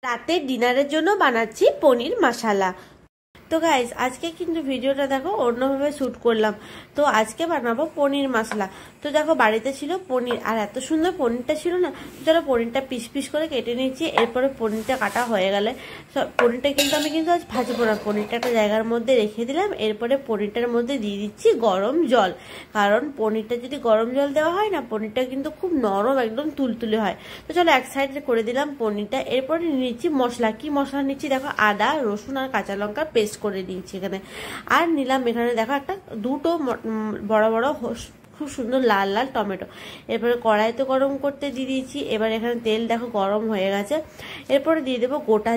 রাতের ডিনারের জন্য বানাচ্ছি পনির মশলা। তো গাইস আজকে কিন্তু ভিডিওটা দেখো অন্যভাবে শ্যুট করলাম। তো আজকে বানাবো পনির মশলা। তো দেখো বাড়িতে ছিল পনির, আর এত সুন্দর পনিরটা ছিল না। চলো পনিরটা পিস পিস করে কেটে নিচ্ছি। এরপরে পনিরটা কাটা হয়ে গেলে পনিরটা কিন্তু আমি আজ ভাজবো না, পনিরটা একটা জায়গার মধ্যে রেখে দিলাম। এরপরে পনিরটার মধ্যে দিয়ে দিচ্ছি গরম জল, কারণ পনিরটা যদি গরম জল দেওয়া হয় না, পনিরটা কিন্তু খুব নরম একদম তুলতুলে হয়। তো চলো এক সাইডে করে দিলাম পনিরটা। এরপরে নিচ্ছি মশলা। কি মশলা নিচ্ছি দেখো, আদা রসুন আর কাঁচা লঙ্কা পেস্ট করে দিয়েছি এখানে। আর নিলাম এখানে দেখো দুটো বড় বড় খুব সুন্দর লাল লাল টমেটো। এরপরে কড়াইতে গরম করতে দিয়ে দিয়েছি। এবার এখানে তেল দেখো গরম হয়ে গেছে। এরপরে দিয়ে দেবো গোটা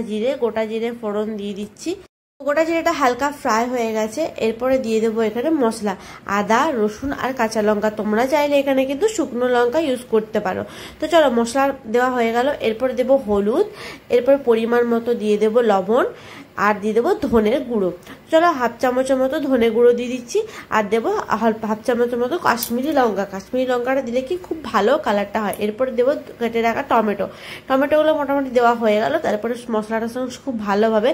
জিরে ফোড়ন দিয়ে দিচ্ছি। গোটা জিরেটা হালকা ফ্রাই হয়ে গেছে। এরপরে দিয়ে দেবো এখানে মশলা, আদা রসুন আর কাঁচা লঙ্কা। তোমরা চাইলে এখানে কিন্তু শুকনো লঙ্কা ইউজ করতে পারো। তো চলো মশলা দেওয়া হয়ে গেল। এরপরে দেবো হলুদ, এরপরে পরিমাণ মতো দিয়ে দেবো লবণ, আর দিয়ে দেবো ধনের গুঁড়ো। চলো হাফ চামচের মতো ধনে গুঁড়ো দিয়ে দিচ্ছি। আর দেবো হাফ চামচের মতো কাশ্মীরি লঙ্কাটা দিলে কি খুব ভালো কালারটা হয়। এরপরে দেবো কেটে রাখা টমেটোগুলো মোটামুটি দেওয়া হয়ে গেল। তারপরে মশলাটার সঙ্গে খুব ভালোভাবে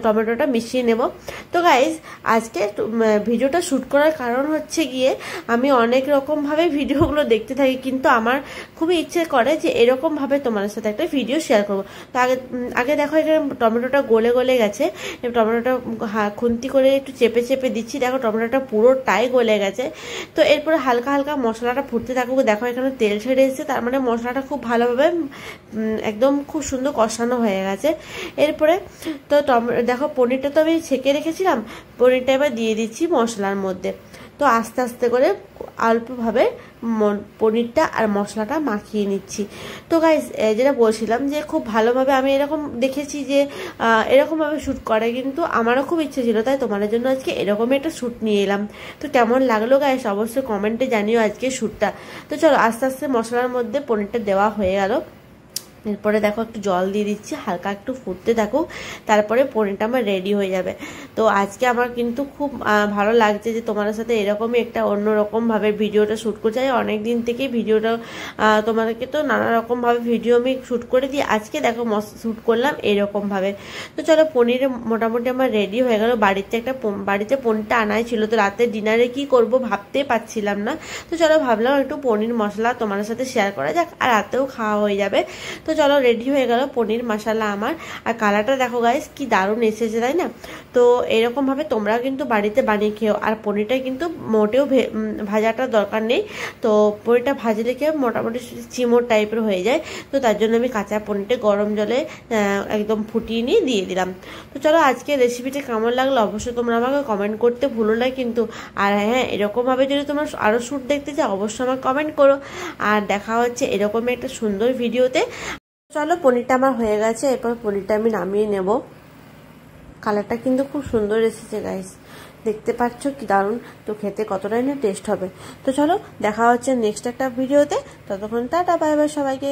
টমেটোটা মিশিয়ে নেব। তো গাইজ আজকে ভিডিওটা শ্যুট করার কারণ হচ্ছে গিয়ে আমি অনেক রকমভাবে ভিডিওগুলো দেখতে থাকি, কিন্তু আমার খুবই ইচ্ছে করে যে এরকমভাবে তোমাদের সাথে একটা ভিডিও শেয়ার করবো। তো আগে দেখো এখানে টমেটোটা গলে গেছে। টমেটোটা খুন্তি করে একটু চেপে দিচ্ছি। দেখো টমেটোটা পুরোটাই গলে গেছে। তো এরপরে হালকা হালকা মশলাটা ফুটতে থাকুক। দেখো এখানে তেল ছেড়ে এসেছে, তার মানে মশলাটা খুব ভালোভাবে একদম খুব সুন্দর কষানো হয়ে গেছে। এরপরে তো দেখো পনিরটা তো আমি ছেঁকে রেখেছিলাম, পনিরটা এবার দিয়ে দিচ্ছি মশলার মধ্যে। তো আস্তে আস্তে করে অল্পভাবে পনিরটা আর মশলাটা মাখিয়ে নিচ্ছি। তো গাইস যেটা বলছিলাম যে খুব ভালোভাবে আমি এরকম দেখেছি যে এরকমভাবে শ্যুট করে, কিন্তু আমারও খুব ইচ্ছে ছিল, তাই তোমাদের জন্য আজকে এরকমই একটা শ্যুট নিয়ে এলাম। তো কেমন লাগলো গাইস অবশ্যই কমেন্টে জানিও আজকে শ্যুটটা। তো চলো আস্তে আস্তে মশলার মধ্যে পনিরটা দেওয়া হয়ে গেল। এরপরে দেখো একটু জল দিয়ে দিচ্ছি, হালকা একটু ফুটতে থাকুক, তারপরে পনিরটা আমার রেডি হয়ে যাবে। তো আজকে আমার কিন্তু খুব ভালো লাগছে যে তোমাদের সাথে এরকমই একটা অন্যরকমভাবে ভিডিওটা শ্যুট করতে চাই। অনেক দিন থেকে ভিডিওটা তোমাদেরকে তো নানা রকমভাবে ভিডিও আমি শ্যুট করে দিই, আজকে দেখো শ্যুট করলাম এরকমভাবে। তো চলো পনির মোটামুটি আমার রেডি হয়ে গেল। বাড়িতে পনিরটা আনাই ছিল, তো রাতের ডিনারে কি করব ভাবতে পারছিলাম না। তো চলো ভাবলাম একটু পনির মশলা তোমাদের সাথে শেয়ার করা যাক, আর রাতেও খাওয়া হয়ে যাবে। তো চলো রেডি হয়ে গেল পনির মশলা আমার। আর কালারটা দেখো গাইস কি দারুণ এসেছে, তাই না? তো এরকমভাবে তোমরা কিন্তু বাড়িতে বানিয়ে খেও। আর পনিরটা কিন্তু মোটেও ভাজাটার দরকার নেই। তো পনিরটা ভাজলে খেয়ে মোটামুটি চিমোর টাইপের হয়ে যায়। তো তার জন্য আমি কাঁচা পনিরটা গরম জলে একদম ফুটিয়ে নিয়ে দিয়ে দিলাম। তো চলো আজকে রেসিপিটা কেমন লাগলো অবশ্যই তোমরা আমাকে কমেন্ট করতে ভুলো না কিন্তু। আর হ্যাঁ, এরকমভাবে যদি তোমরা আরও শ্যুট দেখতে চাও অবশ্যই আমাকে কমেন্ট করো। আর দেখা হচ্ছে এরকমই একটা সুন্দর ভিডিওতে। চলো পনিরটা আমার হয়ে গেছে, এরপর পনিরটা আমি নামিয়ে নেব। কালারটা কিন্তু খুব সুন্দর এসেছে গাইস, দেখতে পাচ্ছ কি দারুণ। তো খেতে কতটাই না টেস্ট হবে। তো চলো দেখা হচ্ছে নেক্সট একটা ভিডিওতে। ততক্ষণ টাটা বাই বাই সবাইকে।